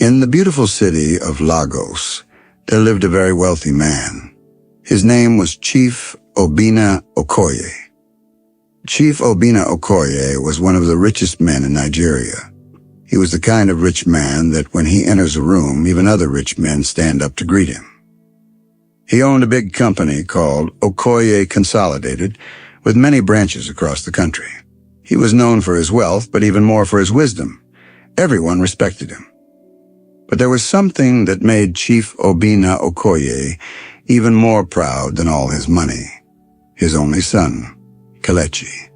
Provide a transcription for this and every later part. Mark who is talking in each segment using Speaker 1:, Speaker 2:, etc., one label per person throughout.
Speaker 1: In the beautiful city of Lagos, there lived a very wealthy man. His name was Chief Obinna Okoye. Chief Obinna Okoye was one of the richest men in Nigeria. He was the kind of rich man that when he enters a room, even other rich men stand up to greet him. He owned a big company called Okoye Consolidated, with many branches across the country. He was known for his wealth, but even more for his wisdom. Everyone respected him. But there was something that made Chief Obinna Okoye even more proud than all his money. His only son, Kelechi.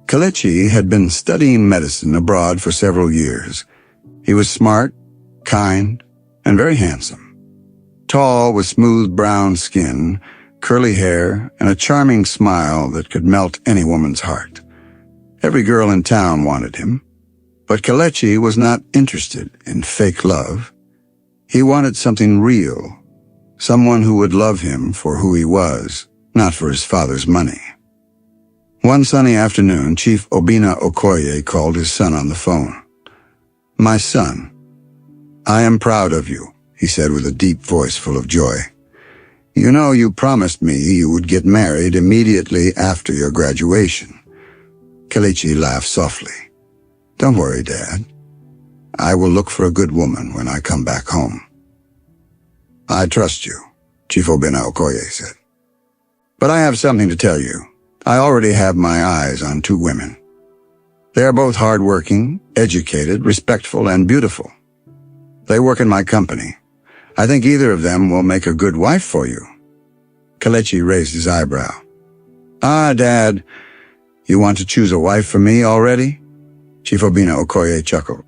Speaker 1: Kelechi had been studying medicine abroad for several years. He was smart, kind, and very handsome. Tall, with smooth brown skin, curly hair, and a charming smile that could melt any woman's heart. Every girl in town wanted him. But Kelechi was not interested in fake love. He wanted something real, someone who would love him for who he was, not for his father's money. One sunny afternoon, Chief Obinna Okoye called his son on the phone. "My son, I am proud of you," he said with a deep voice full of joy. "You know, you promised me you would get married immediately after your graduation." Kelechi laughed softly. "Don't worry, Dad. I will look for a good woman when I come back home." "I trust you," Chief Obinna Okoye said. "But I have something to tell you. I already have my eyes on 2 women. They are both hardworking, educated, respectful, and beautiful. They work in my company. I think either of them will make a good wife for you." Kelechi raised his eyebrow. "Ah, Dad, you want to choose a wife for me already?" Chief Obinna Okoye chuckled.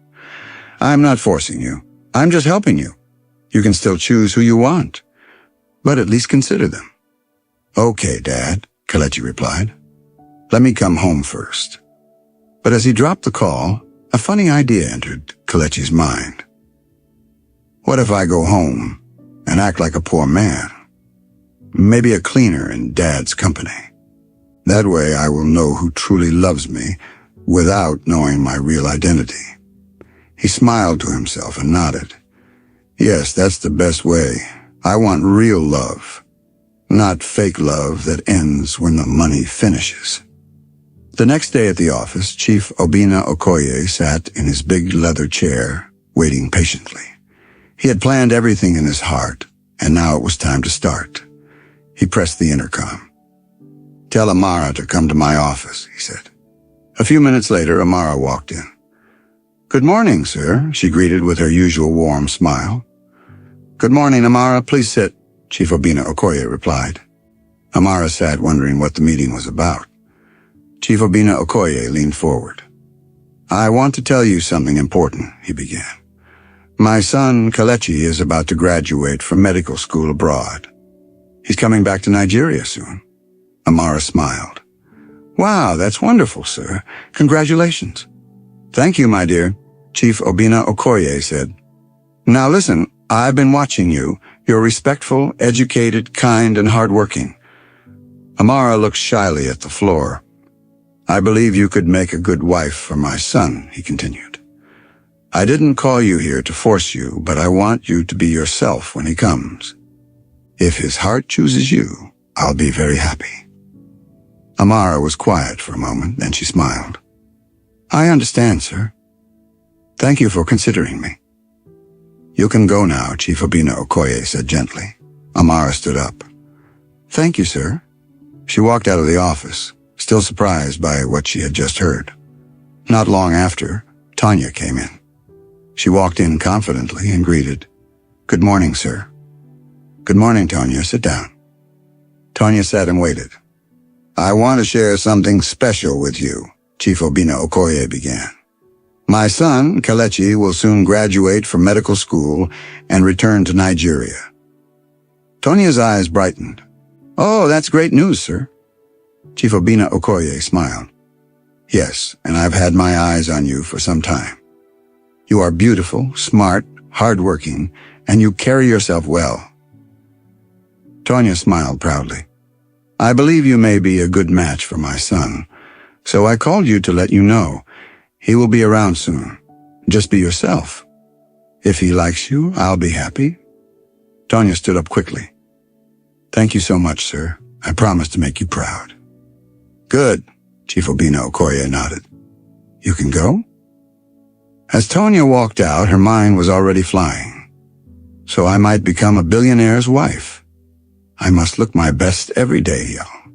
Speaker 1: "I'm not forcing you. I'm just helping you. You can still choose who you want, but at least consider them." "Okay, Dad," Kelechi replied. "Let me come home first." But as he dropped the call, a funny idea entered Kelechi's mind. What if I go home and act like a poor man? Maybe a cleaner in Dad's company. That way I will know who truly loves me without knowing my real identity. He smiled to himself and nodded. "Yes, that's the best way. I want real love, not fake love that ends when the money finishes." The next day at the office, Chief Obinna Okoye sat in his big leather chair, waiting patiently. He had planned everything in his heart, and now it was time to start. He pressed the intercom. "Tell Amara to come to my office," he said. A few minutes later, Amara walked in. "Good morning, sir," she greeted with her usual warm smile. "Good morning, Amara. Please sit," Chief Obinna Okoye replied. Amara sat wondering what the meeting was about. Chief Obinna Okoye leaned forward. "I want to tell you something important," he began. "My son, Kelechi, is about to graduate from medical school abroad. He's coming back to Nigeria soon." Amara smiled. "Wow, that's wonderful, sir. Congratulations." "Thank you, my dear," Chief Obinna Okoye said. "Now listen, I've been watching you. You're respectful, educated, kind, and hardworking." Amara looked shyly at the floor. "I believe you could make a good wife for my son," he continued. "I didn't call you here to force you, but I want you to be yourself when he comes. If his heart chooses you, I'll be very happy." Amara was quiet for a moment, then she smiled. "I understand, sir. Thank you for considering me." "You can go now," Chief Obinna Okoye said gently. Amara stood up. "Thank you, sir." She walked out of the office, still surprised by what she had just heard. Not long after, Tanya came in. She walked in confidently and greeted, "Good morning, sir." "Good morning, Tanya. Sit down." Tanya sat and waited. "I want to share something special with you," Chief Obinna Okoye began. "My son, Kelechi, will soon graduate from medical school and return to Nigeria." Tanya's eyes brightened. "Oh, that's great news, sir." Chief Obinna Okoye smiled. "Yes, and I've had my eyes on you for some time. You are beautiful, smart, hardworking, and you carry yourself well." Tanya smiled proudly. "I believe you may be a good match for my son, so I called you to let you know. He will be around soon. Just be yourself." If he likes you, I'll be happy. Tonya stood up quickly. Thank you so much, sir. I promise to make you proud. Good, Chief Obinna Okoye nodded. You can go? As Tonya walked out, her mind was already flying. So I might become a billionaire's wife. I must look my best every day, y'all.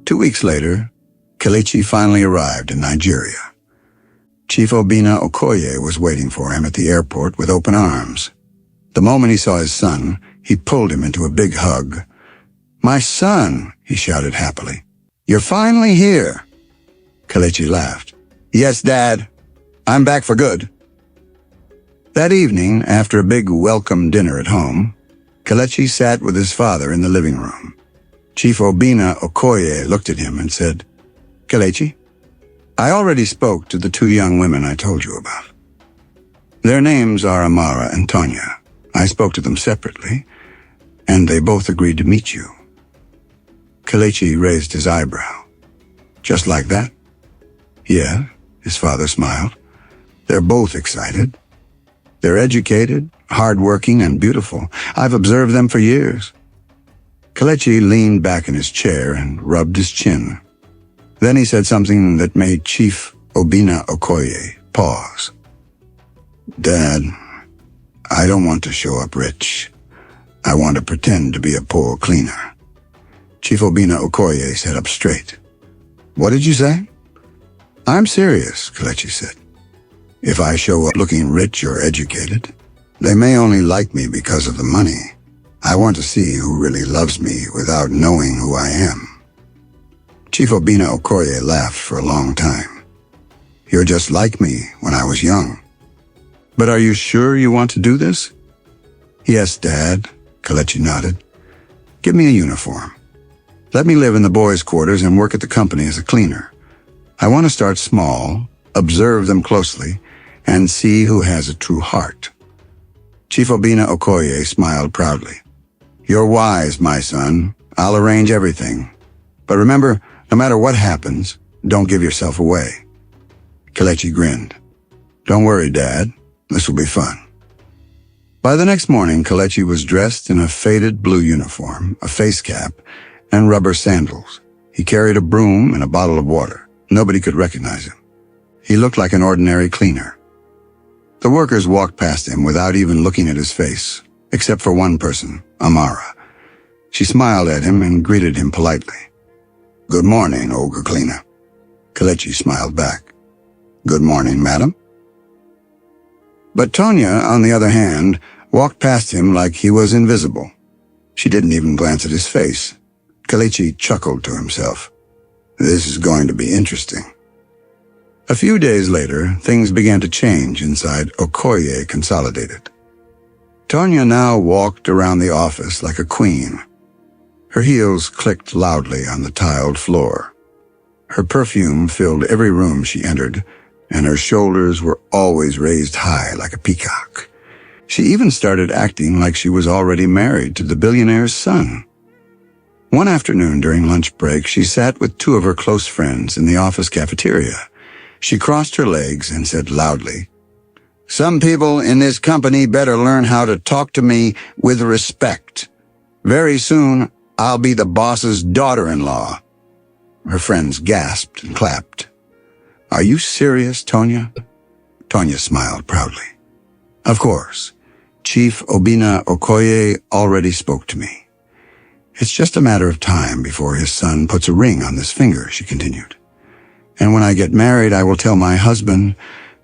Speaker 1: 2 weeks later, Kelechi finally arrived in Nigeria. Chief Obinna Okoye was waiting for him at the airport with open arms. The moment he saw his son, he pulled him into a big hug. My son, he shouted happily. You're finally here. Kelechi laughed. Yes, Dad. I'm back for good. That evening, after a big welcome dinner at home, Kelechi sat with his father in the living room. Chief Obinna Okoye looked at him and said, Kelechi, I already spoke to the 2 young women I told you about. Their names are Amara and Tonya. I spoke to them separately, and they both agreed to meet you. Kelechi raised his eyebrow. Just like that? Yeah, his father smiled. They're both excited. They're educated, hardworking, and beautiful. I've observed them for years. Kelechi leaned back in his chair and rubbed his chin. Then he said something that made Chief Obinna Okoye pause. Dad, I don't want to show up rich. I want to pretend to be a poor cleaner. Chief Obinna Okoye sat up straight. What did you say? I'm serious, Kelechi said. If I show up looking rich or educated, they may only like me because of the money. I want to see who really loves me without knowing who I am. Chief Obinna Okoye laughed for a long time. You're just like me when I was young. But are you sure you want to do this? Yes, Dad, Kelechi nodded. Give me a uniform. Let me live in the boys' quarters and work at the company as a cleaner. I want to start small, observe them closely, and see who has a true heart. Chief Obinna Okoye smiled proudly. You're wise, my son. I'll arrange everything. But remember, no matter what happens, don't give yourself away. Kelechi grinned. Don't worry, Dad. This will be fun. By the next morning, Kelechi was dressed in a faded blue uniform, a face cap, and rubber sandals. He carried a broom and a bottle of water. Nobody could recognize him. He looked like an ordinary cleaner. The workers walked past him without even looking at his face, except for one person, Amara. She smiled at him and greeted him politely. Good morning, Ogre Cleaner. Kelechi smiled back. Good morning, madam. But Tonya, on the other hand, walked past him like he was invisible. She didn't even glance at his face. Kelechi chuckled to himself. This is going to be interesting. A few days later, things began to change inside Okoye Consolidated. Tonya now walked around the office like a queen. Her heels clicked loudly on the tiled floor. Her perfume filled every room she entered, and her shoulders were always raised high like a peacock. She even started acting like she was already married to the billionaire's son. One afternoon during lunch break, she sat with 2 of her close friends in the office cafeteria. She crossed her legs and said loudly, Some people in this company better learn how to talk to me with respect. Very soon, I'll be the boss's daughter-in-law. Her friends gasped and clapped. Are you serious, Tonya? Tonya smiled proudly. Of course. Chief Obinna Okoye already spoke to me. It's just a matter of time before his son puts a ring on this finger, she continued. And when I get married, I will tell my husband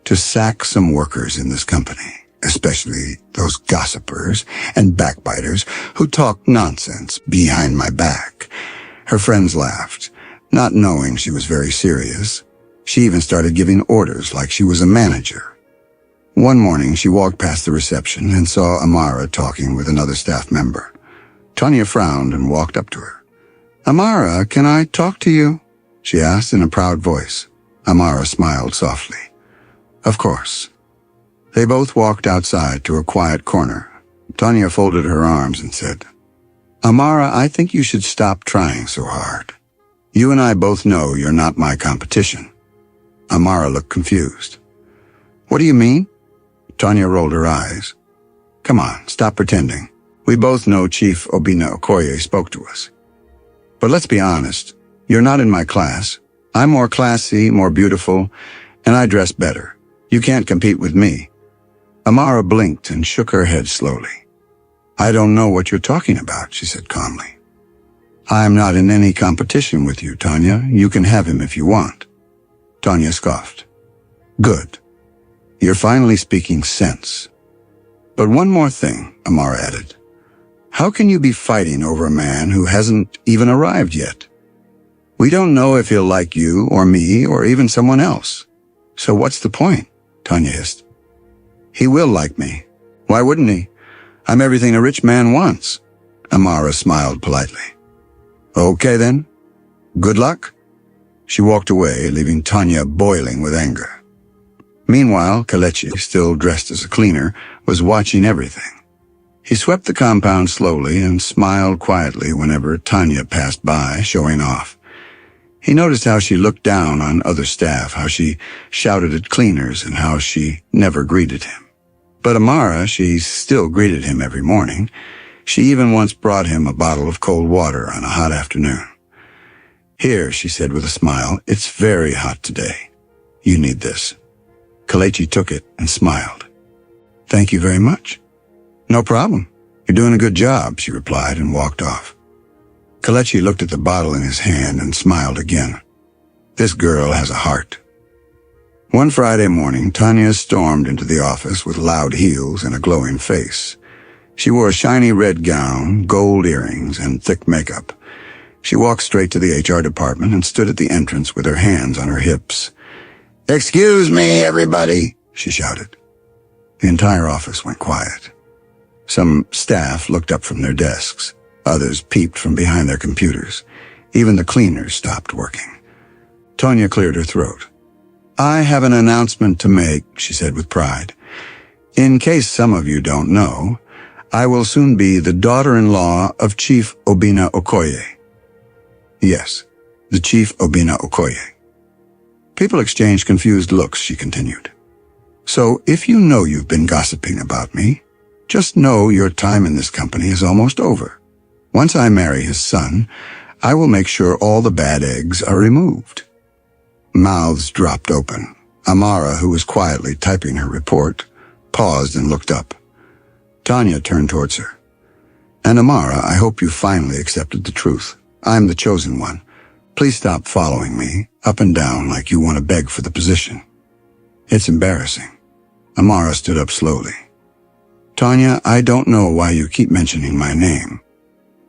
Speaker 1: to sack some workers in this company, especially those gossipers and backbiters who talk nonsense behind my back. Her friends laughed, not knowing she was very serious. She even started giving orders like she was a manager. One morning, she walked past the reception and saw Amara talking with another staff member. Tonya frowned and walked up to her. Amara, can I talk to you? She asked in a proud voice. Amara smiled softly. Of course. They both walked outside to a quiet corner. Tonya folded her arms and said, Amara, I think you should stop trying so hard. You and I both know you're not my competition. Amara looked confused. What do you mean? Tanya rolled her eyes. Come on, stop pretending. We both know Chief Obinna Okoye spoke to us. But let's be honest, you're not in my class. I'm more classy, more beautiful, and I dress better. You can't compete with me. Amara blinked and shook her head slowly. I don't know what you're talking about, she said calmly. I'm not in any competition with you, Tanya. You can have him if you want. Tanya scoffed. Good. You're finally speaking sense. But one more thing, Amara added. How can you be fighting over a man who hasn't even arrived yet? We don't know if he'll like you or me or even someone else. So what's the point? Tanya hissed. He will like me. Why wouldn't he? I'm everything a rich man wants. Amara smiled politely. Okay then. Good luck. She walked away, leaving Tanya boiling with anger. Meanwhile, Kelechi, still dressed as a cleaner, was watching everything. He swept the compound slowly and smiled quietly whenever Tanya passed by, showing off. He noticed how she looked down on other staff, how she shouted at cleaners, and how she never greeted him. But Amara, she still greeted him every morning. She even once brought him a bottle of cold water on a hot afternoon. Here, she said with a smile, it's very hot today. You need this. Kelechi took it and smiled. Thank you very much. No problem. You're doing a good job, she replied and walked off. Kelechi looked at the bottle in his hand and smiled again. This girl has a heart. One Friday morning, Tanya stormed into the office with loud heels and a glowing face. She wore a shiny red gown, gold earrings, and thick makeup. She walked straight to the HR department and stood at the entrance with her hands on her hips. Excuse me, everybody, she shouted. The entire office went quiet. Some staff looked up from their desks. Others peeped from behind their computers. Even the cleaners stopped working. Tanya cleared her throat. I have an announcement to make, she said with pride. In case some of you don't know, I will soon be the daughter-in-law of Chief Obinna Okoye. Yes, the Chief Obinna Okoye. People exchanged confused looks, she continued. So if you know you've been gossiping about me, just know your time in this company is almost over. Once I marry his son, I will make sure all the bad eggs are removed. Mouths dropped open. Amara, who was quietly typing her report, paused and looked up. Tanya turned towards her. And Amara, I hope you finally accepted the truth. I'm the chosen one. Please stop following me up and down like you want to beg for the position. It's embarrassing. Amara stood up slowly. Tanya, I don't know why you keep mentioning my name.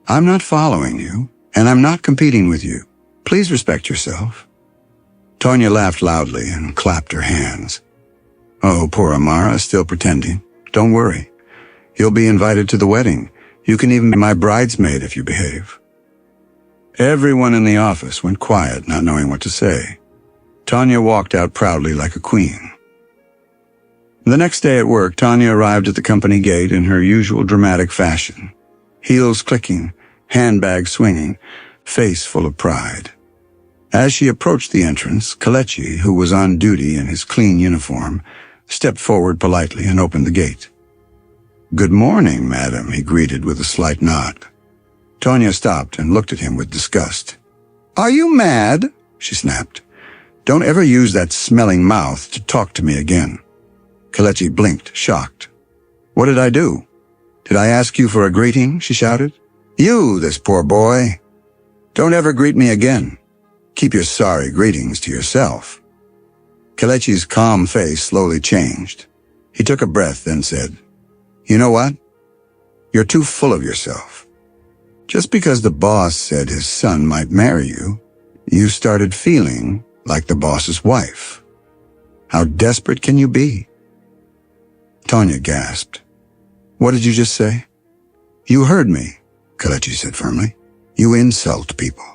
Speaker 1: I'm not following you, and I'm not competing with you. Please respect yourself. Tanya laughed loudly and clapped her hands. Oh, poor Amara, still pretending. Don't worry. You'll be invited to the wedding. You can even be my bridesmaid if you behave. Everyone in the office went quiet, not knowing what to say. Tanya walked out proudly like a queen. The next day at work, Tanya arrived at the company gate in her usual dramatic fashion. Heels clicking, handbag swinging, face full of pride. As she approached the entrance, Kelechi, who was on duty in his clean uniform, stepped forward politely and opened the gate. Good morning, madam, he greeted with a slight nod. Tanya stopped and looked at him with disgust. Are you mad? She snapped. Don't ever use that smelling mouth to talk to me again. Kelechi blinked, shocked. What did I do? Did I ask you for a greeting? She shouted. You, this poor boy. Don't ever greet me again. Keep your sorry greetings to yourself. Kelechi's calm face slowly changed. He took a breath, then said, You know what? You're too full of yourself. Just because the boss said his son might marry you, you started feeling like the boss's wife. How desperate can you be? Tanya gasped. What did you just say? You heard me, Kelechi said firmly. You insult people.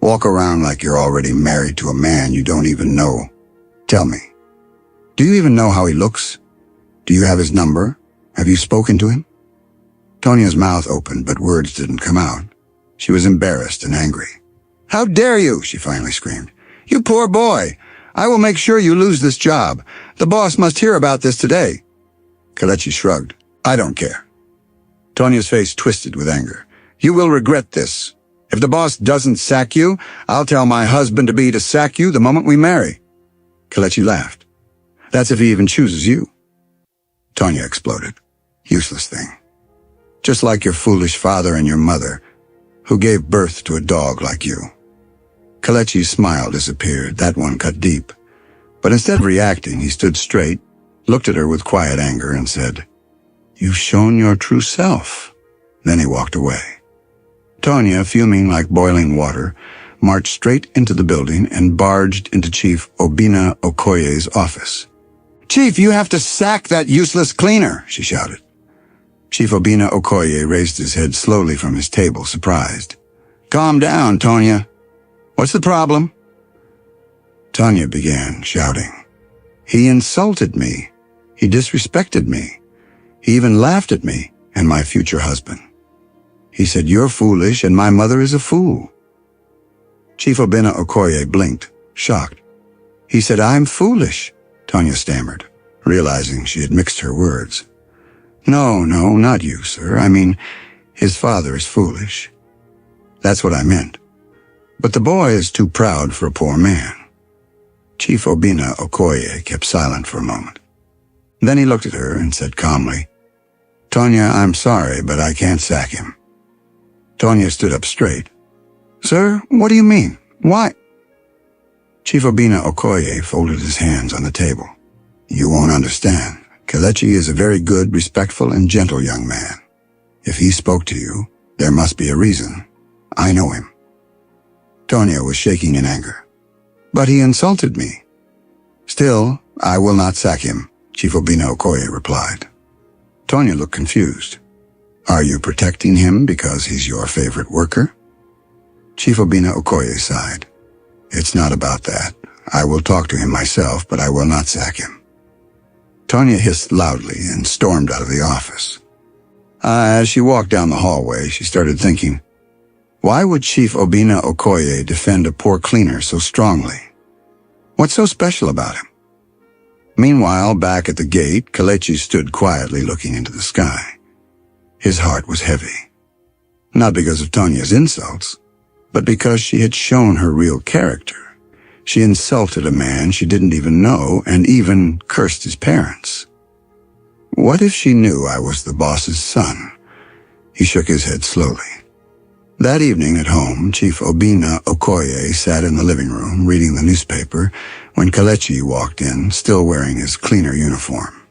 Speaker 1: Walk around like you're already married to a man you don't even know. Tell me, do you even know how he looks? Do you have his number? Have you spoken to him? Tanya's mouth opened, but words didn't come out. She was embarrassed and angry. How dare you, she finally screamed. You poor boy. I will make sure you lose this job. The boss must hear about this today. Kelechi shrugged. I don't care. Tonya's face twisted with anger. You will regret this. If the boss doesn't sack you, I'll tell my husband-to-be to sack you the moment we marry. Kelechi laughed. That's if he even chooses you. Tonya exploded. Useless thing. Just like your foolish father and your mother, who gave birth to a dog like you. Kelechi's smile disappeared. That one cut deep. But instead of reacting, he stood straight, looked at her with quiet anger, and said, You've shown your true self. Then he walked away. Tonya, fuming like boiling water, marched straight into the building and barged into Chief Obinna Okoye's office. Chief, you have to sack that useless cleaner, she shouted. Chief Obinna Okoye raised his head slowly from his table, surprised. Calm down, Tonya. What's the problem? Tonya began, shouting. He insulted me. He disrespected me. He even laughed at me and my future husband. He said, You're foolish and my mother is a fool. Chief Obinna Okoye blinked, shocked. He said, I'm foolish, Tonya stammered, realizing she had mixed her words. No, not you, sir. I mean, his father is foolish. That's what I meant. But the boy is too proud for a poor man. Chief Obinna Okoye kept silent for a moment. Then he looked at her and said calmly, Tonya, I'm sorry, but I can't sack him. Tonya stood up straight. Sir, what do you mean? Why? Chief Obinna Okoye folded his hands on the table. You won't understand. Kelechi is a very good, respectful, and gentle young man. If he spoke to you, there must be a reason. I know him. Tonya was shaking in anger. But he insulted me. Still, I will not sack him, Chief Obinna Okoye replied. Tonya looked confused. Are you protecting him because he's your favorite worker? Chief Obinna Okoye sighed. It's not about that. I will talk to him myself, but I will not sack him. Tonya hissed loudly and stormed out of the office. As she walked down the hallway, she started thinking, why would Chief Obinna Okoye defend a poor cleaner so strongly? What's so special about him? Meanwhile, back at the gate, Kelechi stood quietly looking into the sky. His heart was heavy. Not because of Tonya's insults, but because she had shown her real character. She insulted a man she didn't even know and even cursed his parents. What if she knew I was the boss's son? He shook his head slowly. That evening at home, Chief Obinna Okoye sat in the living room reading the newspaper when Kelechi walked in, still wearing his cleaner uniform.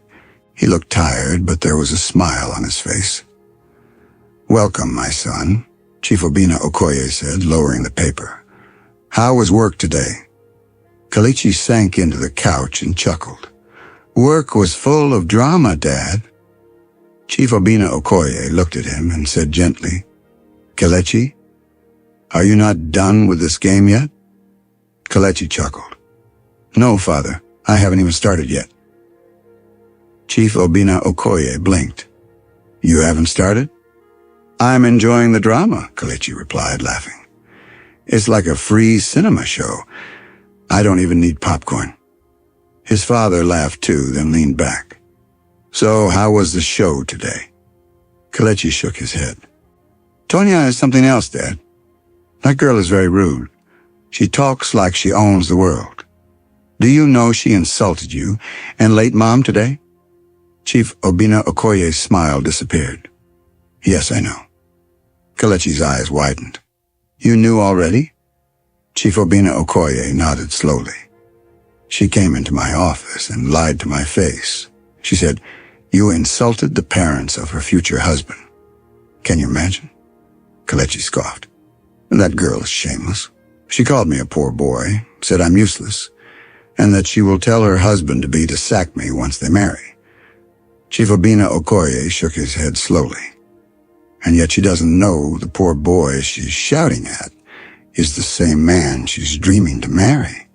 Speaker 1: He looked tired, but there was a smile on his face. Welcome, my son, Chief Obinna Okoye said, lowering the paper. How was work today? Kelechi sank into the couch and chuckled. Work was full of drama, Dad. Chief Obinna Okoye looked at him and said gently, Kelechi, are you not done with this game yet? Kelechi chuckled. No, Father, I haven't even started yet. Chief Obinna Okoye blinked. You haven't started? I'm enjoying the drama, Kelechi replied, laughing. It's like a free cinema show. I don't even need popcorn. His father laughed too, then leaned back. So how was the show today? Kelechi shook his head. Tonya is something else, Dad. That girl is very rude. She talks like she owns the world. Do you know she insulted you and late Mom today? Chief Obinna Okoye's smile disappeared. Yes, I know. Kelechi's eyes widened. You knew already? Chief Obinna Okoye nodded slowly. She came into my office and lied to my face. She said, You insulted the parents of her future husband. Can you imagine? Kelechi scoffed. That girl is shameless. She called me a poor boy, said I'm useless, and that she will tell her husband-to-be to sack me once they marry. Chief Obinna Okoye shook his head slowly. And yet she doesn't know the poor boy she's shouting at is the same man she's dreaming to marry.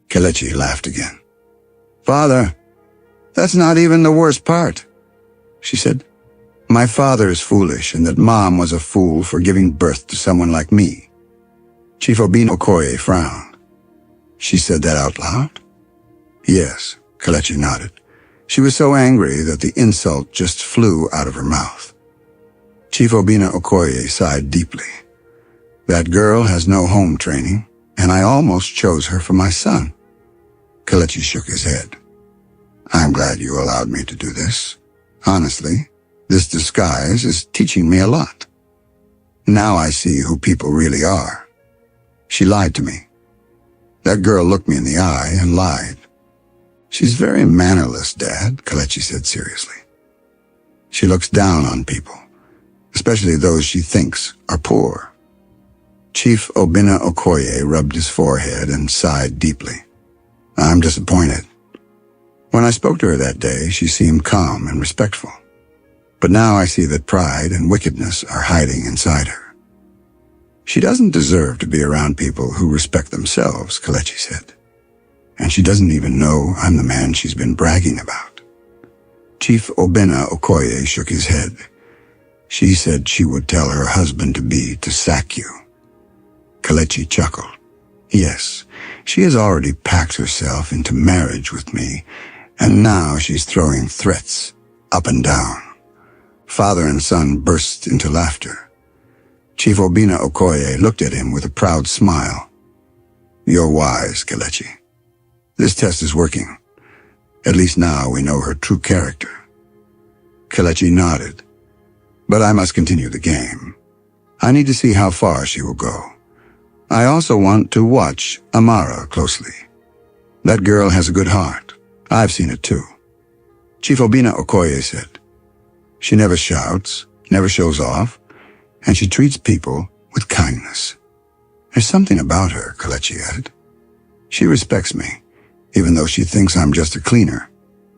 Speaker 1: Kelechi laughed again. Father, that's not even the worst part, she said. My father is foolish and that Mom was a fool for giving birth to someone like me. Chief Obinna Okoye frowned. She said that out loud? Yes, Kelechi nodded. She was so angry that the insult just flew out of her mouth. Chief Obinna Okoye sighed deeply. That girl has no home training, and I almost chose her for my son. Kelechi shook his head. I'm glad you allowed me to do this. Honestly, this disguise is teaching me a lot. Now I see who people really are. She lied to me. That girl looked me in the eye and lied. She's very mannerless, Dad, Kelechi said seriously. She looks down on people, especially those she thinks are poor. Chief Obinna Okoye rubbed his forehead and sighed deeply. I'm disappointed. When I spoke to her that day, she seemed calm and respectful. But now I see that pride and wickedness are hiding inside her. She doesn't deserve to be around people who respect themselves, Kelechi said. And she doesn't even know I'm the man she's been bragging about. Chief Obinna Okoye shook his head. She said she would tell her husband-to-be to sack you. Kelechi chuckled. Yes, she has already packed herself into marriage with me, and now she's throwing threats up and down. Father and son burst into laughter. Chief Obinna Okoye looked at him with a proud smile. You're wise, Kelechi. This test is working. At least now we know her true character. Kelechi nodded. But I must continue the game. I need to see how far she will go. I also want to watch Amara closely. That girl has a good heart. I've seen it too. Chief Obinna Okoye said, she never shouts, never shows off, and she treats people with kindness. There's something about her, Kelechi added. She respects me, even though she thinks I'm just a cleaner.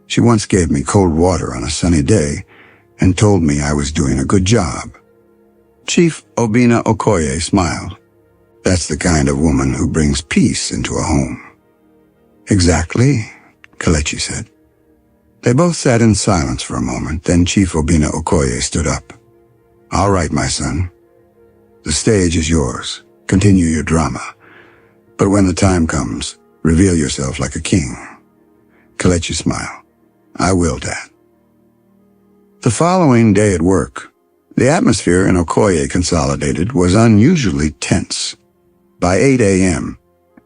Speaker 1: She once gave me cold water on a sunny day and told me I was doing a good job. Chief Obinna Okoye smiled. That's the kind of woman who brings peace into a home. Exactly, Kelechi said. They both sat in silence for a moment, then Chief Obinna Okoye stood up. All right, my son. The stage is yours. Continue your drama. But when the time comes, reveal yourself like a king. Kelechi smiled. I will, Dad. The following day at work, the atmosphere in Okoye Consolidated was unusually tense. By 8 a.m.,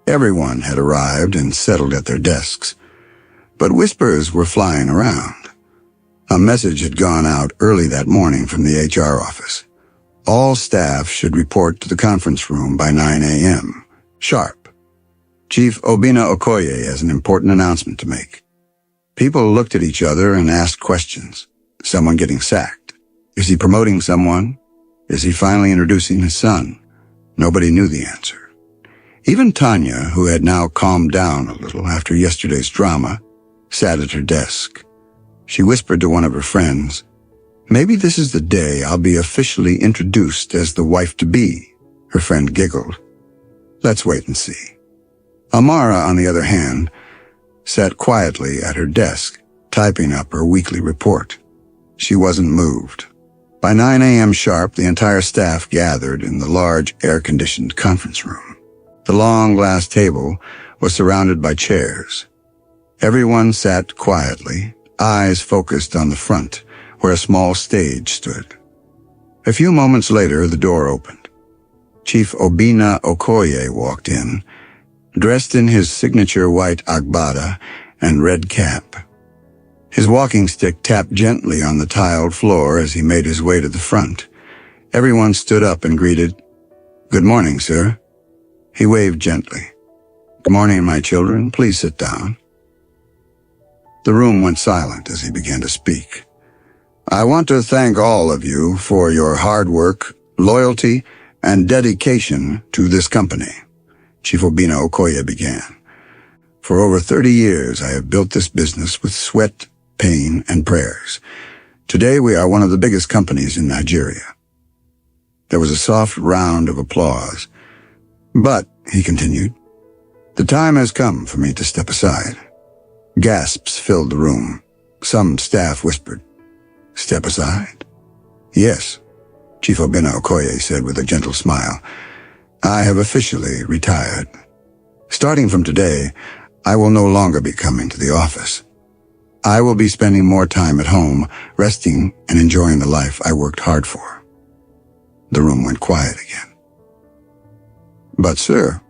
Speaker 1: everyone had arrived and settled at their desks. But whispers were flying around. A message had gone out early that morning from the HR office. All staff should report to the conference room by 9 a.m. sharp. Chief Obinna Okoye has an important announcement to make. People looked at each other and asked questions. Someone getting sacked? Is he promoting someone? Is he finally introducing his son? Nobody knew the answer. Even Tanya, who had now calmed down a little after yesterday's drama, sat at her desk. She whispered to one of her friends, maybe this is the day I'll be officially introduced as the wife-to-be. Her friend giggled. Let's wait and see. Amara, on the other hand, sat quietly at her desk, typing up her weekly report. She wasn't moved. By 9 a.m. sharp, the entire staff gathered in the large air-conditioned conference room. The long glass table was surrounded by chairs. Everyone sat quietly, eyes focused on the front, where a small stage stood. A few moments later, the door opened. Chief Obinna Okoye walked in, dressed in his signature white agbada and red cap. His walking stick tapped gently on the tiled floor as he made his way to the front. Everyone stood up and greeted, "Good morning, sir." He waved gently. "Good morning, my children. Please sit down." The room went silent as he began to speak. "I want to thank all of you for your hard work, loyalty, and dedication to this company," Chief Obinna Okoye began. "For over 30 years, I have built this business with sweat, pain, and prayers. Today, we are one of the biggest companies in Nigeria." There was a soft round of applause. "But," he continued, "the time has come for me to step aside." Gasps filled the room. Some staff whispered, "Step aside?" "Yes," Chief Obinna Okoye said with a gentle smile. "I have officially retired. Starting from today, I will no longer be coming to the office." I will be spending more time at home, resting and enjoying the life I worked hard for. The room went quiet again. But, sir,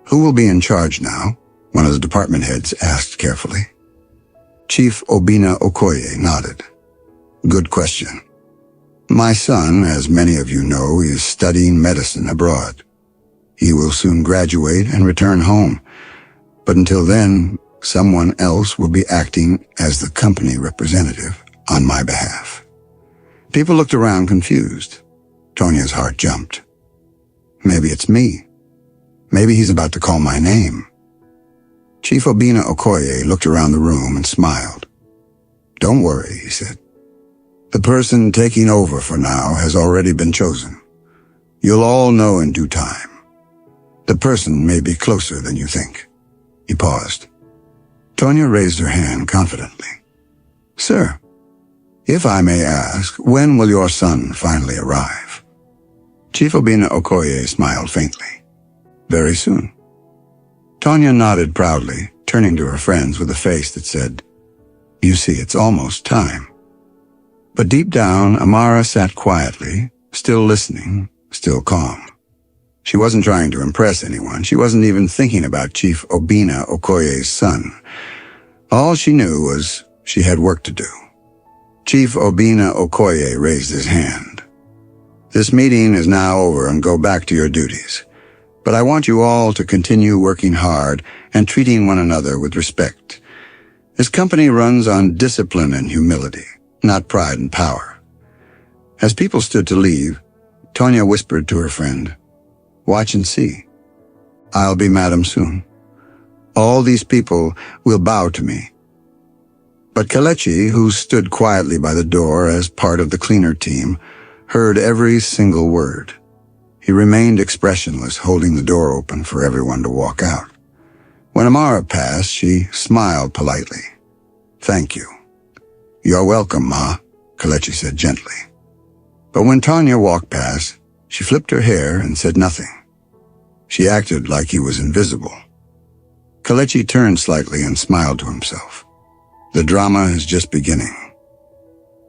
Speaker 1: who will be in charge now? One of the department heads asked carefully. Chief Obinna Okoye nodded. Good question. My son, as many of you know, is studying medicine abroad. He will soon graduate and return home. But until then, someone else will be acting as the company representative on my behalf. People looked around confused. Tonya's heart jumped. Maybe it's me. Maybe he's about to call my name. Chief Obinna Okoye looked around the room and smiled. Don't worry, he said. The person taking over for now has already been chosen. You'll all know in due time. The person may be closer than you think. He paused. Tonya raised her hand confidently. Sir, if I may ask, when will your son finally arrive? Chief Obinna Okoye smiled faintly. Very soon. Tonya nodded proudly, turning to her friends with a face that said, You see, it's almost time. But deep down, Amara sat quietly, still listening, still calm. She wasn't trying to impress anyone. She wasn't even thinking about Chief Obinna Okoye's son. All she knew was she had work to do. Chief Obinna Okoye raised his hand. This meeting is now over and go back to your duties. But I want you all to continue working hard and treating one another with respect. This company runs on discipline and humility, not pride and power. As people stood to leave, Tonya whispered to her friend, Watch and see. I'll be madam soon. All these people will bow to me. But Kelechi, who stood quietly by the door as part of the cleaner team, heard every single word. He remained expressionless, holding the door open for everyone to walk out. When Amara passed, she smiled politely. Thank you. You're welcome, Ma, Kelechi said gently. But when Tonya walked past, she flipped her hair and said nothing. She acted like he was invisible. Kelechi turned slightly and smiled to himself. The drama is just beginning.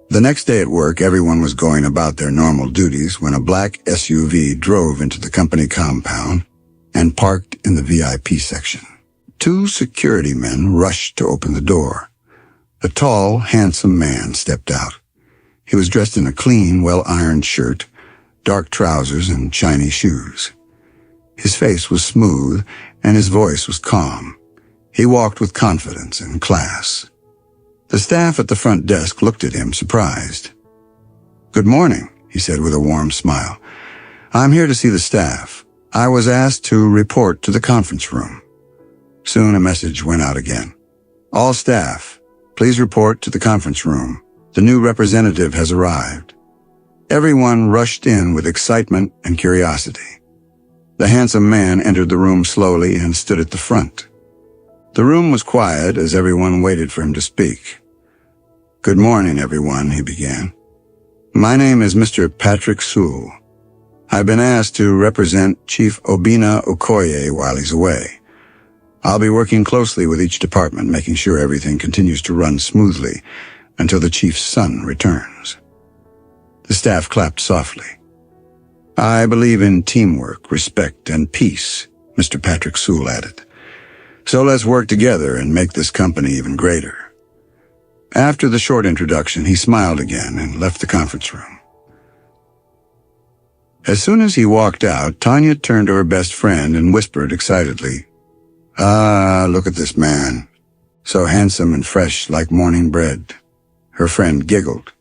Speaker 1: The next day at work, everyone was going about their normal duties when a black SUV drove into the company compound and parked in the VIP section. 2 security men rushed to open the door. A tall, handsome man stepped out. He was dressed in a clean, well-ironed shirt, dark trousers, and shiny shoes. His face was smooth, and his voice was calm. He walked with confidence and class. The staff at the front desk looked at him, surprised. Good morning, he said with a warm smile. I'm here to see the staff. I was asked to report to the conference room. Soon a message went out again. All staff, please report to the conference room. The new representative has arrived. Everyone rushed in with excitement and curiosity. The handsome man entered the room slowly and stood at the front. The room was quiet as everyone waited for him to speak. Good morning, everyone, he began. My name is Mr. Patrick Sewell. I've been asked to represent Chief Obinna Okoye while he's away. I'll be working closely with each department, making sure everything continues to run smoothly until the chief's son returns. The staff clapped softly. I believe in teamwork, respect, and peace, Mr. Patrick Sewell added. So let's work together and make this company even greater. After the short introduction, he smiled again and left the conference room. As soon as he walked out, Tonya turned to her best friend and whispered excitedly, look at this man. So handsome and fresh like morning bread. Her friend giggled.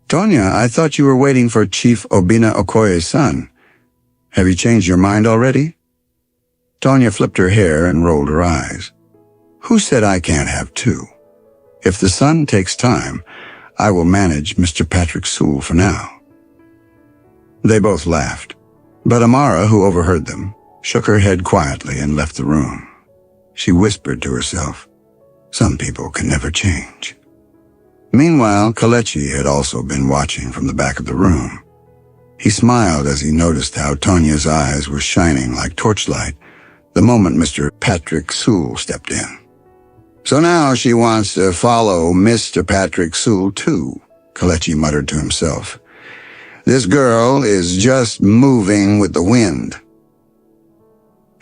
Speaker 1: Tonya, I thought you were waiting for Chief Obinna Okoye's son. Have you changed your mind already? Tonya flipped her hair and rolled her eyes. Who said I can't have 2? If the son takes time, I will manage Mr. Patrick Sewell for now. They both laughed, but Amara, who overheard them, shook her head quietly and left the room. She whispered to herself, some people can never change. Meanwhile, Kelechi had also been watching from the back of the room. He smiled as he noticed how Tonya's eyes were shining like torchlight the moment Mr. Patrick Sewell stepped in. So now she wants to follow Mr. Patrick Sewell, too, Kelechi muttered to himself. This girl is just moving with the wind.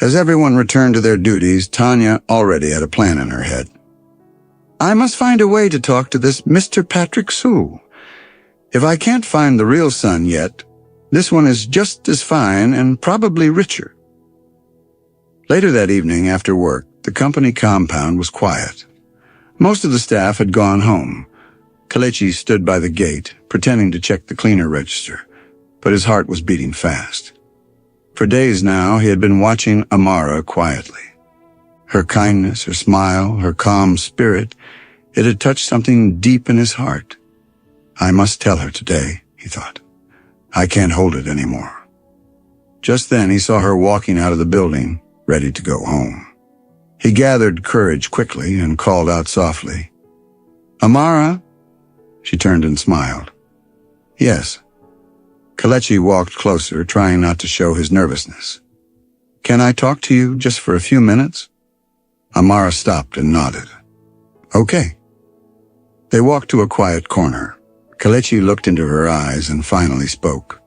Speaker 1: As everyone returned to their duties, Tanya already had a plan in her head. I must find a way to talk to this Mr. Patrick Sewell. If I can't find the real son yet, this one is just as fine and probably richer. Later that evening, after work, the company compound was quiet. Most of the staff had gone home. Kelechi stood by the gate, pretending to check the cleaner register, but his heart was beating fast. For days now, he had been watching Amara quietly. Her kindness, her smile, her calm spirit, it had touched something deep in his heart. I must tell her today, he thought. I can't hold it anymore. Just then he saw her walking out of the building, ready to go home. He gathered courage quickly and called out softly, Amara? She turned and smiled. Yes. Kelechi walked closer, trying not to show his nervousness. Can I talk to you just for a few minutes? Amara stopped and nodded. Okay. They walked to a quiet corner. Kelechi looked into her eyes and finally spoke.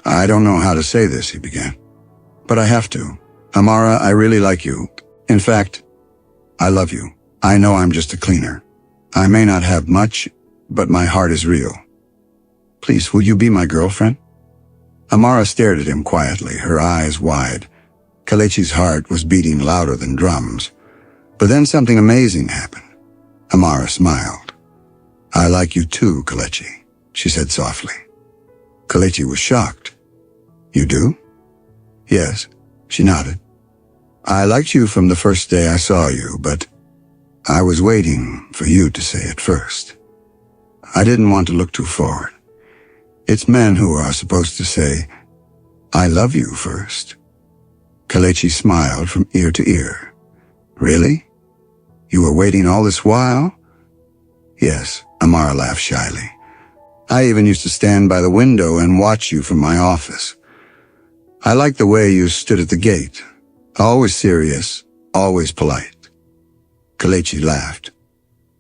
Speaker 1: I don't know how to say this, he began, but I have to. Amara, I really like you. In fact, I love you. I know I'm just a cleaner. I may not have much, but my heart is real. Please, will you be my girlfriend? Amara stared at him quietly, her eyes wide. Kelechi's heart was beating louder than drums. But then something amazing happened. Amara smiled. I like you too, Kelechi, she said softly. Kelechi was shocked. You do? Yes, she nodded. I liked you from the first day I saw you, but I was waiting for you to say it first. I didn't want to look too forward. It's men who are supposed to say, I love you first. Kelechi smiled from ear to ear. Really? You were waiting all this while? Yes, Amara laughed shyly. I even used to stand by the window and watch you from my office. I liked the way you stood at the gate. Always serious, always polite. Kelechi laughed.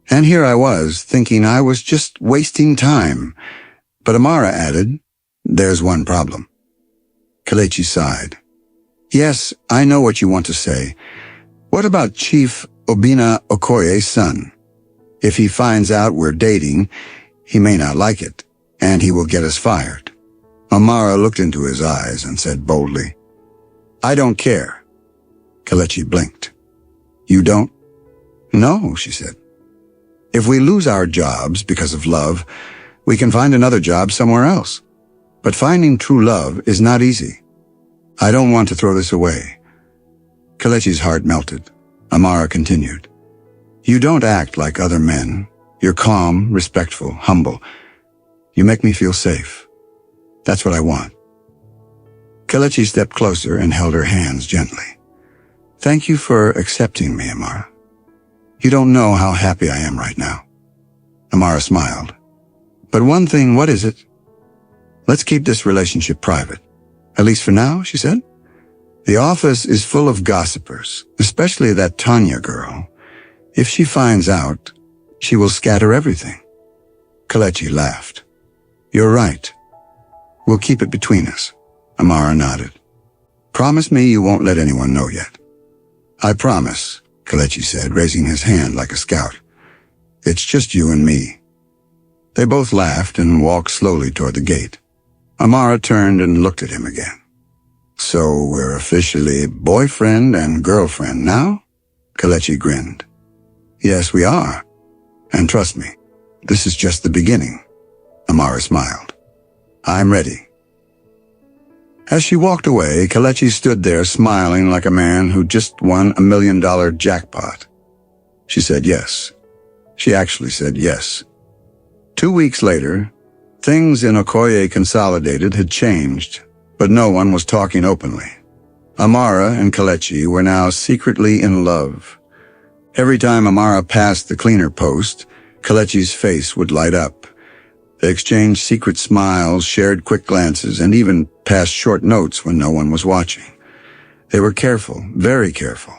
Speaker 1: And here I was, thinking I was just wasting time. But Amara added, there's one problem. Kelechi sighed. Yes, I know what you want to say. What about Chief Obinna Okoye's son? If he finds out we're dating, he may not like it, and he will get us fired. Amara looked into his eyes and said boldly, I don't care. Kelechi blinked. You don't? No, she said. If we lose our jobs because of love, we can find another job somewhere else. But finding true love is not easy. I don't want to throw this away. Kelechi's heart melted. Amara continued. You don't act like other men. You're calm, respectful, humble. You make me feel safe. That's what I want. Kelechi stepped closer and held her hands gently. Thank you for accepting me, Amara. You don't know how happy I am right now. Amara smiled. But one thing, what is it? Let's keep this relationship private. At least for now, she said. The office is full of gossipers, especially that Tanya girl. If she finds out, she will scatter everything. Kelechi laughed. You're right. We'll keep it between us. Amara nodded. Promise me you won't let anyone know yet. I promise, Kelechi said, raising his hand like a scout. It's just you and me. They both laughed and walked slowly toward the gate. Amara turned and looked at him again. So we're officially boyfriend and girlfriend now? Kelechi grinned. Yes, we are. And trust me, this is just the beginning. Amara smiled. I'm ready. As she walked away, Kelechi stood there smiling like a man who just won $1 million jackpot. She said yes. She actually said yes. 2 weeks later, things in Okoye Consolidated had changed, but no one was talking openly. Amara and Kelechi were now secretly in love. Every time Amara passed the cleaner post, Kelechi's face would light up. They exchanged secret smiles, shared quick glances, and even passed short notes when no one was watching. They were careful, very careful.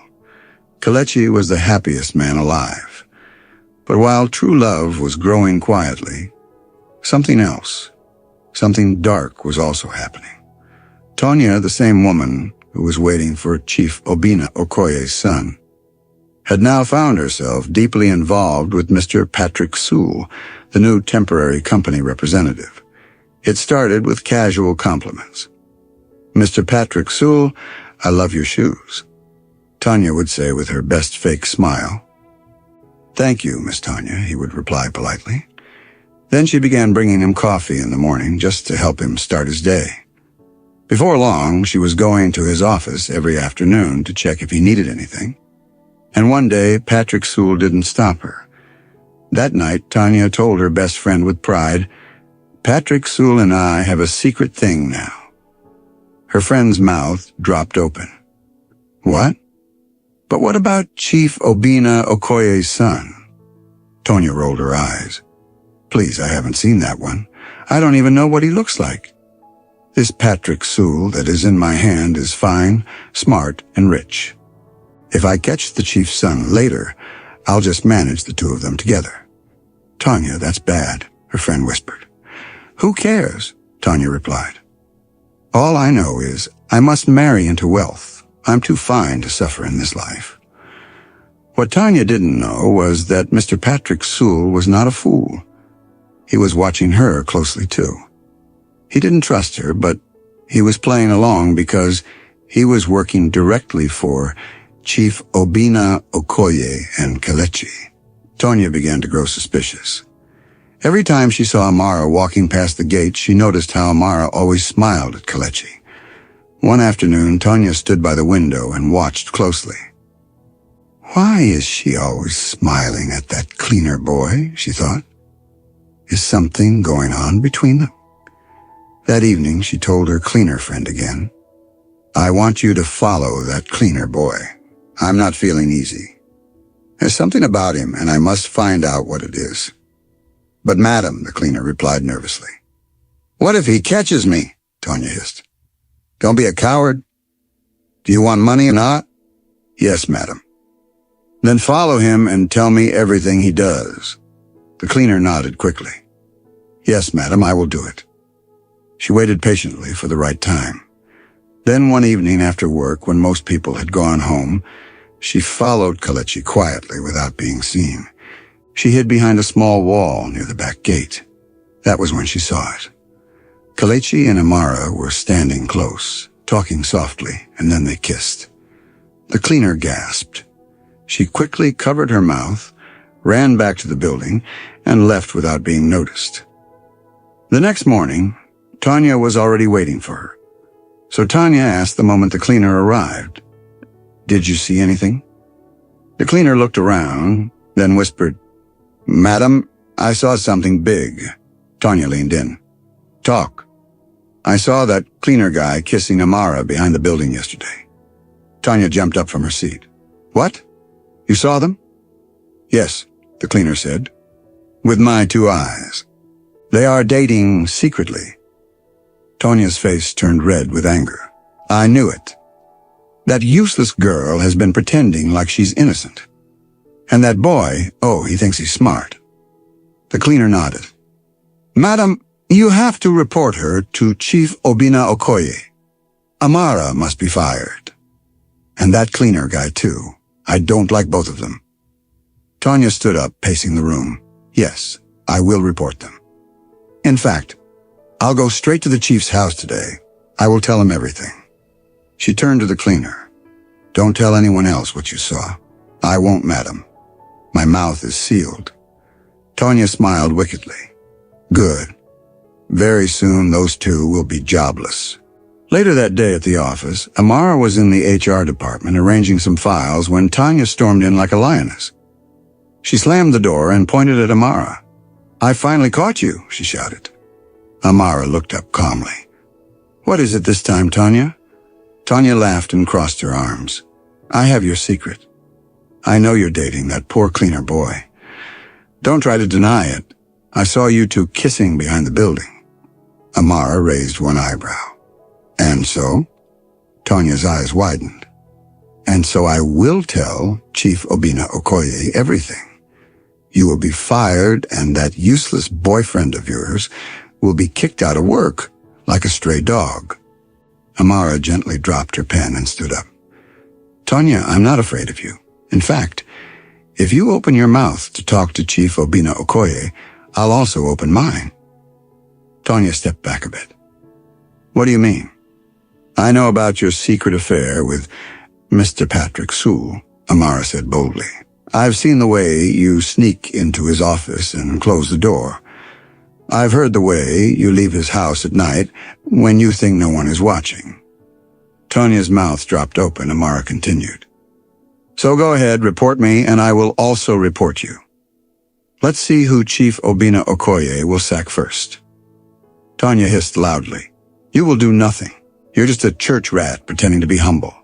Speaker 1: Kelechi was the happiest man alive. But while true love was growing quietly, something else, something dark was also happening. Tonya, the same woman who was waiting for Chief Obinna Okoye's son, had now found herself deeply involved with Mr. Patrick Sewell, the new temporary company representative. It started with casual compliments. "Mr. Patrick Sewell, I love your shoes," Tonya would say with her best fake smile. "Thank you, Miss Tonya," he would reply politely. Then she began bringing him coffee in the morning just to help him start his day. Before long, she was going to his office every afternoon to check if he needed anything. And one day, Patrick Sewell didn't stop her. That night, Tonya told her best friend with pride, "Patrick Sewell and I have a secret thing now." Her friend's mouth dropped open. "What? But what about Chief Obinna Okoye's son?" Tonya rolled her eyes. "Please, I haven't seen that one. I don't even know what he looks like. This Patrick Sewell that is in my hand is fine, smart, and rich. If I catch the chief's son later, I'll just manage the two of them together." "Tonya, that's bad," her friend whispered. "Who cares?" Tonya replied. "All I know is I must marry into wealth. I'm too fine to suffer in this life." What Tonya didn't know was that Mr. Patrick Sewell was not a fool. He was watching her closely too. He didn't trust her, but he was playing along because he was working directly for Chief Obinna Okoye and Kelechi. Tonya began to grow suspicious. Every time she saw Amara walking past the gate, she noticed how Amara always smiled at Kelechi. One afternoon, Tonya stood by the window and watched closely. "Why is she always smiling at that cleaner boy?" she thought. "Is something going on between them?" That evening, she told her cleaner friend again, "I want you to follow that cleaner boy. I'm not feeling easy. There's something about him, and I must find out what it is." "But madam," the cleaner replied nervously. "What if he catches me?" Tonya hissed. "Don't be a coward. Do you want money or not?" "Yes, madam." "Then follow him and tell me everything he does." The cleaner nodded quickly. "Yes, madam, I will do it." She waited patiently for the right time. Then one evening after work, when most people had gone home, she followed Kelechi quietly without being seen. She hid behind a small wall near the back gate. That was when she saw it. Kelechi and Amara were standing close, talking softly, and then they kissed. The cleaner gasped. She quickly covered her mouth, ran back to the building, and left without being noticed. The next morning, Tonya was already waiting for her. So Tonya asked the moment the cleaner arrived, "Did you see anything?" The cleaner looked around, then whispered, "Madam, I saw something big." Tonya leaned in. "Talk." "I saw that cleaner guy kissing Amara behind the building yesterday." Tonya jumped up from her seat. "What? You saw them?" "Yes," the cleaner said, "with my 2 eyes. They are dating secretly." Tonya's face turned red with anger. "I knew it. That useless girl has been pretending like she's innocent. And that boy, he thinks he's smart." The cleaner nodded. "Madam, you have to report her to Chief Obinna Okoye. Amara must be fired. And that cleaner guy too. I don't like both of them." Tonya stood up, pacing the room. "Yes, I will report them. In fact, I'll go straight to the chief's house today. I will tell him everything." She turned to the cleaner. "Don't tell anyone else what you saw." "I won't, madam. My mouth is sealed." Tonya smiled wickedly. "Good. Very soon those two will be jobless." Later that day at the office, Amara was in the HR department arranging some files when Tonya stormed in like a lioness. She slammed the door and pointed at Amara. "I finally caught you," she shouted. Amara looked up calmly. "What is it this time, Tonya?" Tonya laughed and crossed her arms. "I have your secret. I know you're dating that poor cleaner boy. Don't try to deny it. I saw you two kissing behind the building." Amara raised one eyebrow. "And so?" Tonya's eyes widened. And so I will tell Chief Obinna Okoye everything. You will be fired, and that useless boyfriend of yours will be kicked out of work like a stray dog. Amara gently dropped her pen and stood up. Tonya, I'm not afraid of you. In fact, if you open your mouth to talk to Chief Obinna Okoye, I'll also open mine. Tonya stepped back a bit. What do you mean? I know about your secret affair with Mr. Patrick Sewell, Amara said boldly. I've seen the way you sneak into his office and close the door. I've heard the way you leave his house at night when you think no one is watching. Tonya's mouth dropped open. Amara continued. So go ahead, report me, and I will also report you. Let's see who Chief Obinna Okoye will sack first. Tonya hissed loudly. You will do nothing. You're just a church rat pretending to be humble.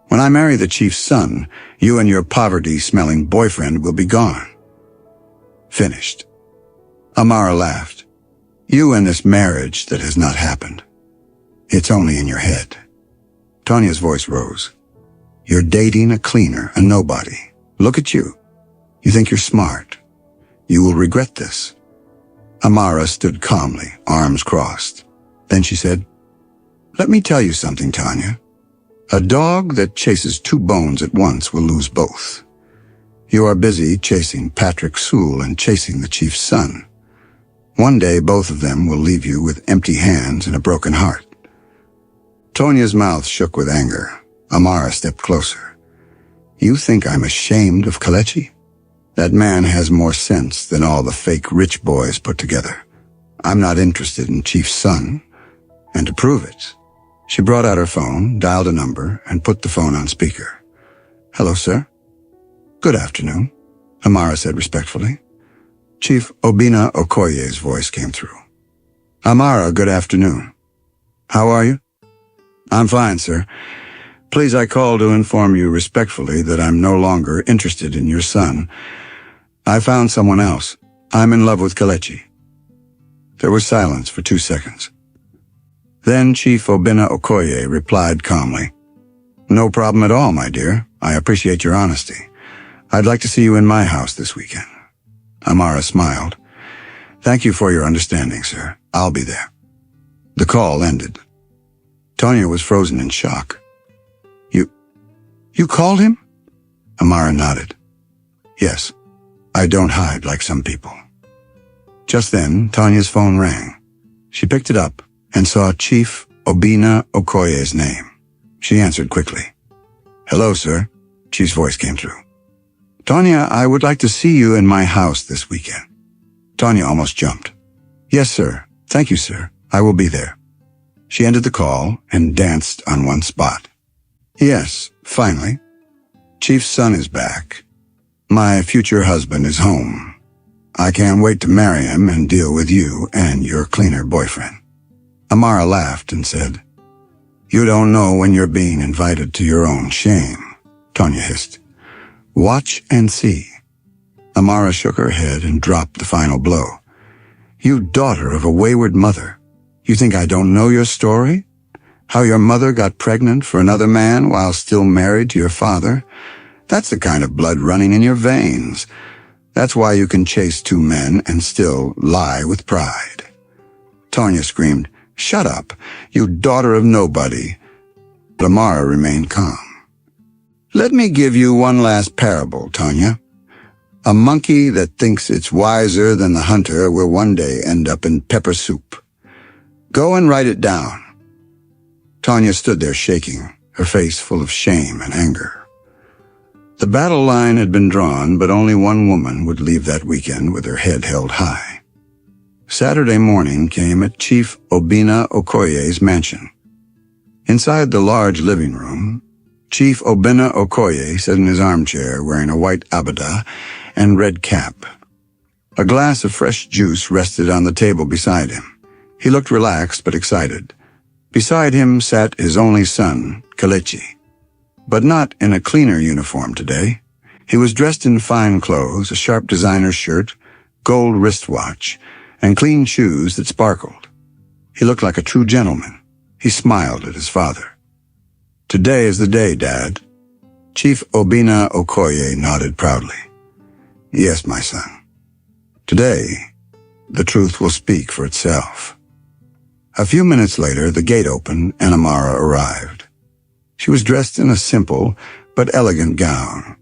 Speaker 1: When I marry the chief's son, you and your poverty-smelling boyfriend will be gone. Finished. Amara laughed. You and this marriage that has not happened. It's only in your head. Tonya's voice rose. You're dating a cleaner, a nobody. Look at you. You think you're smart. You will regret this. Amara stood calmly, arms crossed. Then she said, Let me tell you something, Tonya. A dog that chases two bones at once will lose both. You are busy chasing Patrick Sewell and chasing the chief's son. One day, both of them will leave you with empty hands and a broken heart. Tonya's mouth shook with anger. Amara stepped closer. You think I'm ashamed of Kelechi? That man has more sense than all the fake rich boys put together. I'm not interested in Chief's son. And to prove it, she brought out her phone, dialed a number, and put the phone on speaker. Hello, sir. Good afternoon, Amara said respectfully. Chief Obinna Okoye's voice came through. Amara, good afternoon. How are you? I'm fine, sir. Please, I call to inform you respectfully that I'm no longer interested in your son. I found someone else. I'm in love with Kelechi. There was silence for 2 seconds. Then Chief Obinna Okoye replied calmly, No problem at all, my dear. I appreciate your honesty. I'd like to see you in my house this weekend. Amara smiled. Thank you for your understanding, sir. I'll be there. The call ended. Tonya was frozen in shock. You called him? Amara nodded. Yes, I don't hide like some people. Just then, Tonya's phone rang. She picked it up and saw Chief Obinna Okoye's name. She answered quickly. Hello, sir. Chief's voice came through. Tonya, I would like to see you in my house this weekend. Tonya almost jumped. Yes, sir. Thank you, sir. I will be there. She ended the call and danced on one spot. Yes, finally. Chief's son is back. My future husband is home. I can't wait to marry him and deal with you and your cleaner boyfriend. Amara laughed and said, You don't know when you're being invited to your own shame, Tonya hissed. Watch and see. Amara shook her head and dropped the final blow. You daughter of a wayward mother. You think I don't know your story? How your mother got pregnant for another man while still married to your father? That's the kind of blood running in your veins. That's why you can chase two men and still lie with pride. Tonya screamed, Shut up, you daughter of nobody. But Amara remained calm. Let me give you one last parable, Tonya. A monkey that thinks it's wiser than the hunter will one day end up in pepper soup. Go and write it down. Tonya stood there shaking, her face full of shame and anger. The battle line had been drawn, but only one woman would leave that weekend with her head held high. Saturday morning came at Chief Obinna Okoye's mansion. Inside the large living room, Chief Obinna Okoye sat in his armchair wearing a white abaya and red cap. A glass of fresh juice rested on the table beside him. He looked relaxed but excited. Beside him sat his only son, Kelechi, but not in a cleaner uniform today. He was dressed in fine clothes, a sharp designer shirt, gold wristwatch, and clean shoes that sparkled. He looked like a true gentleman. He smiled at his father. Today is the day, Dad. Chief Obinna Okoye nodded proudly. Yes, my son. Today, the truth will speak for itself. A few minutes later, the gate opened and Amara arrived. She was dressed in a simple but elegant gown.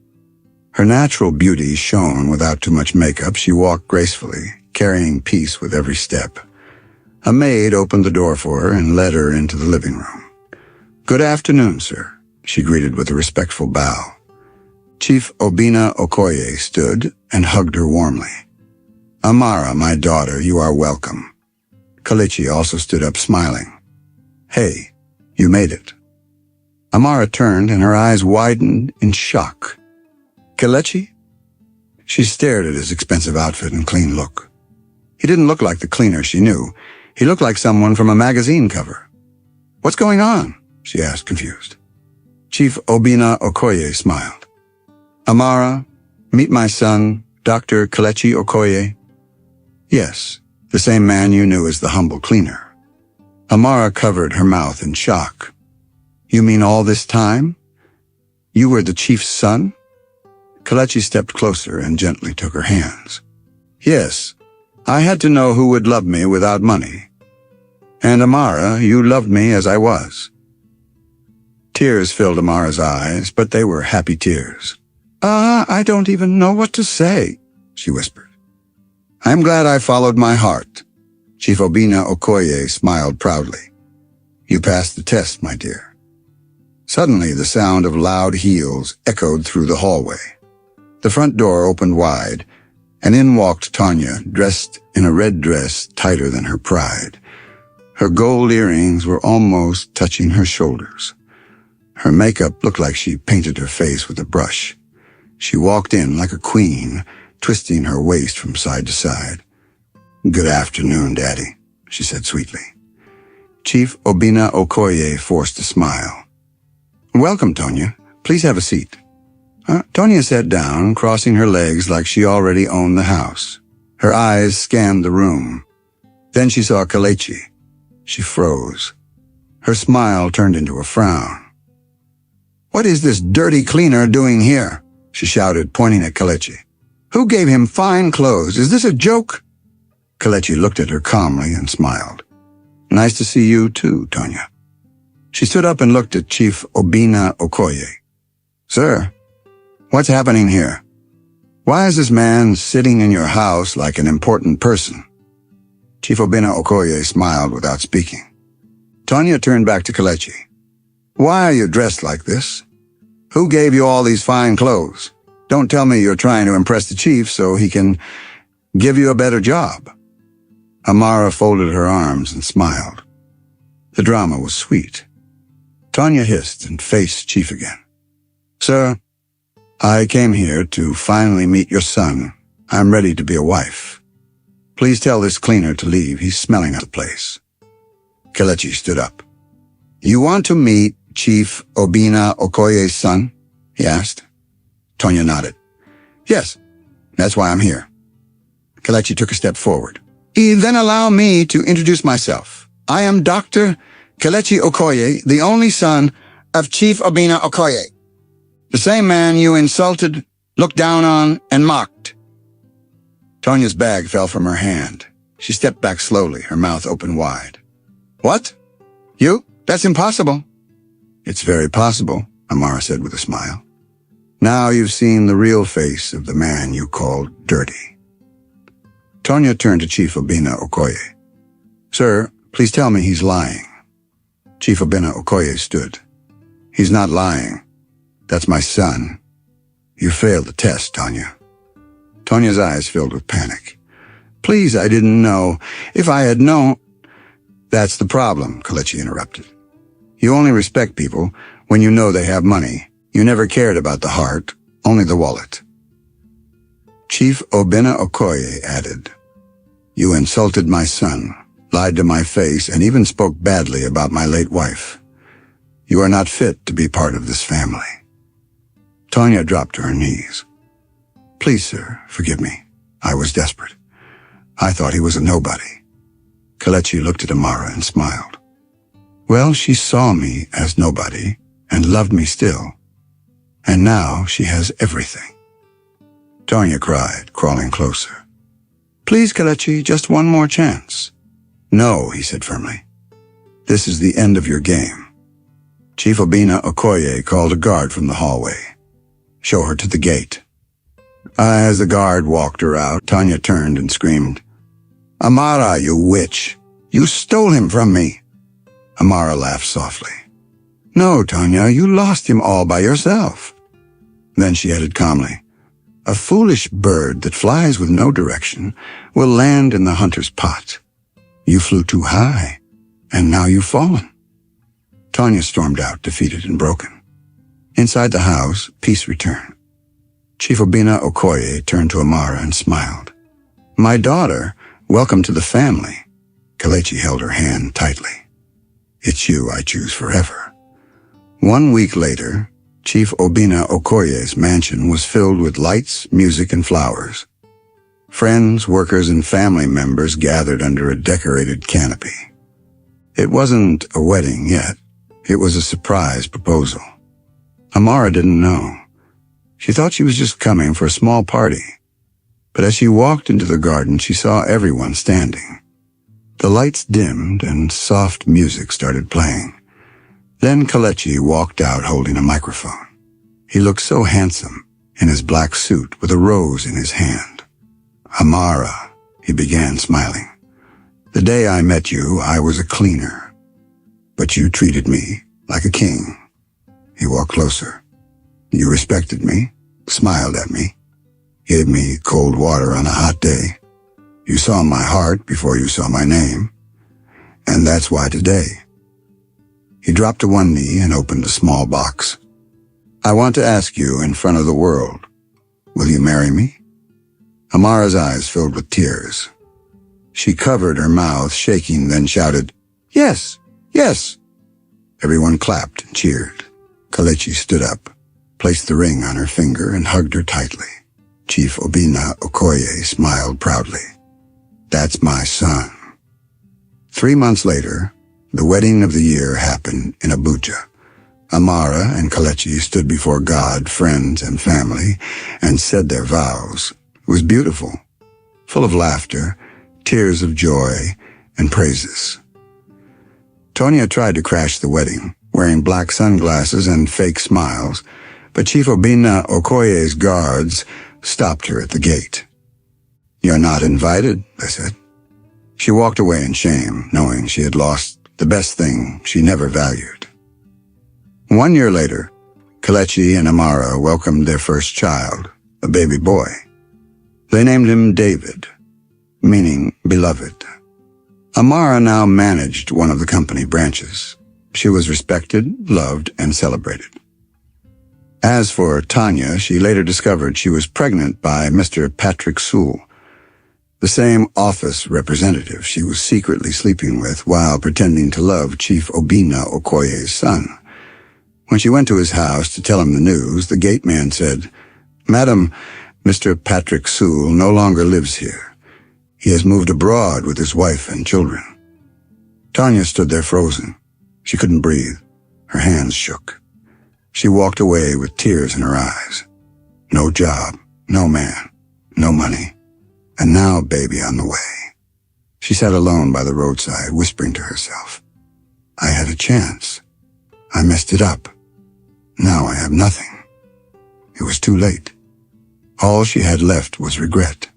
Speaker 1: Her natural beauty shone without too much makeup. She walked gracefully, carrying peace with every step. A maid opened the door for her and led her into the living room. Good afternoon, sir, she greeted with a respectful bow. Chief Obinna Okoye stood and hugged her warmly. Amara, my daughter, you are welcome. Kelechi also stood up, smiling. Hey, you made it. Amara turned and her eyes widened in shock. Kelechi? She stared at his expensive outfit and clean look. He didn't look like the cleaner she knew. He looked like someone from a magazine cover. What's going on? She asked, confused. Chief Obinna Okoye smiled. Amara, meet my son, Dr. Kelechi Okoye. Yes, the same man you knew as the humble cleaner. Amara covered her mouth in shock. You mean all this time? You were the chief's son? Kelechi stepped closer and gently took her hands. Yes, I had to know who would love me without money. And Amara, you loved me as I was. Tears filled Amara's eyes, but they were happy tears. I don't even know what to say, she whispered. I'm glad I followed my heart. Chief Obinna Okoye smiled proudly. You passed the test, my dear. Suddenly, the sound of loud heels echoed through the hallway. The front door opened wide, and in walked Tanya, dressed in a red dress tighter than her pride. Her gold earrings were almost touching her shoulders. Her makeup looked like she painted her face with a brush. She walked in like a queen, twisting her waist from side to side. Good afternoon, Daddy, she said sweetly. Chief Obinna Okoye forced a smile. Welcome, Tonya. Please have a seat. Tonya sat down, crossing her legs like she already owned the house. Her eyes scanned the room. Then she saw Kelechi. She froze. Her smile turned into a frown. What is this dirty cleaner doing here? She shouted, pointing at Kelechi. Who gave him fine clothes? Is this a joke? Kelechi looked at her calmly and smiled. Nice to see you too, Tonya. She stood up and looked at Chief Obinna Okoye. Sir, what's happening here? Why is this man sitting in your house like an important person? Chief Obinna Okoye smiled without speaking. Tonya turned back to Kelechi. Why are you dressed like this? Who gave you all these fine clothes? Don't tell me you're trying to impress the chief so he can give you a better job. Amara folded her arms and smiled. The drama was sweet. Tonya hissed and faced Chief again. Sir, I came here to finally meet your son. I'm ready to be a wife. Please tell this cleaner to leave. He's smelling out the place. Kelechi stood up. You want to meet Chief Obinna Okoye's son? He asked. Tonya nodded. Yes, that's why I'm here. Kelechi took a step forward. Then allow me to introduce myself. I am Dr. Kelechi Okoye, the only son of Chief Obinna Okoye. The same man you insulted, looked down on, and mocked. Tonya's bag fell from her hand. She stepped back slowly, her mouth open wide. What? You? That's impossible. It's very possible, Amara said with a smile. Now you've seen the real face of the man you called dirty. Tonya turned to Chief Obinna Okoye. Sir, please tell me he's lying. Chief Obinna Okoye stood. He's not lying. That's my son. You failed the test, Tonya. Tonya's eyes filled with panic. Please, I didn't know. If I had known... That's the problem, Kelechi interrupted. You only respect people when you know they have money. You never cared about the heart, only the wallet. Chief Obinna Okoye added, You insulted my son, lied to my face, and even spoke badly about my late wife. You are not fit to be part of this family. Tonya dropped to her knees. Please, sir, forgive me. I was desperate. I thought he was a nobody. Kelechi looked at Amara and smiled. Well, she saw me as nobody and loved me still. And now she has everything. Tanya cried, crawling closer. Please, Kelechi, just one more chance. No, he said firmly. This is the end of your game. Chief Obinna Okoye called a guard from the hallway. Show her to the gate. As the guard walked her out, Tanya turned and screamed, Amara, you witch! You stole him from me! Amara laughed softly. No, Tanya, you lost him all by yourself. Then she added calmly, A foolish bird that flies with no direction will land in the hunter's pot. You flew too high, and now you've fallen. Tanya stormed out, defeated and broken. Inside the house, peace returned. Chief Obinna Okoye turned to Amara and smiled. My daughter, welcome to the family. Kelechi held her hand tightly. It's you I choose forever. 1 week later, Chief Obinna Okoye's mansion was filled with lights, music, and flowers. Friends, workers, and family members gathered under a decorated canopy. It wasn't a wedding yet. It was a surprise proposal. Amara didn't know. She thought she was just coming for a small party. But as she walked into the garden, she saw everyone standing. The lights dimmed and soft music started playing. Then Kelechi walked out holding a microphone. He looked so handsome in his black suit with a rose in his hand. Amara, he began smiling. The day I met you, I was a cleaner. But you treated me like a king. He walked closer. You respected me, smiled at me, gave me cold water on a hot day. You saw my heart before you saw my name. And that's why today. He dropped to one knee and opened a small box. I want to ask you in front of the world, will you marry me? Amara's eyes filled with tears. She covered her mouth, shaking, then shouted, Yes, yes. Everyone clapped and cheered. Kelechi stood up, placed the ring on her finger, and hugged her tightly. Chief Obinna Okoye smiled proudly. That's my son. 3 months later, the wedding of the year happened in Abuja. Amara and Kelechi stood before God, friends, and family and said their vows. It was beautiful, full of laughter, tears of joy, and praises. Tanya tried to crash the wedding, wearing black sunglasses and fake smiles, but Chief Obinna Okoye's guards stopped her at the gate. You're not invited, they said. She walked away in shame, knowing she had lost the best thing she never valued. 1 year later, Kelechi and Amara welcomed their first child, a baby boy. They named him David, meaning beloved. Amara now managed one of the company branches. She was respected, loved, and celebrated. As for Tanya, she later discovered she was pregnant by Mr. Patrick Sewell, the same office representative she was secretly sleeping with while pretending to love Chief Obinna Okoye's son. When she went to his house to tell him the news, the gate man said, Madam, Mr. Patrick Sewell no longer lives here. He has moved abroad with his wife and children. Tanya stood there frozen. She couldn't breathe. Her hands shook. She walked away with tears in her eyes. No job, no man, no money, and now baby on the way. She sat alone by the roadside, whispering to herself, I had a chance. I messed it up. Now I have nothing. It was too late. All she had left was regret.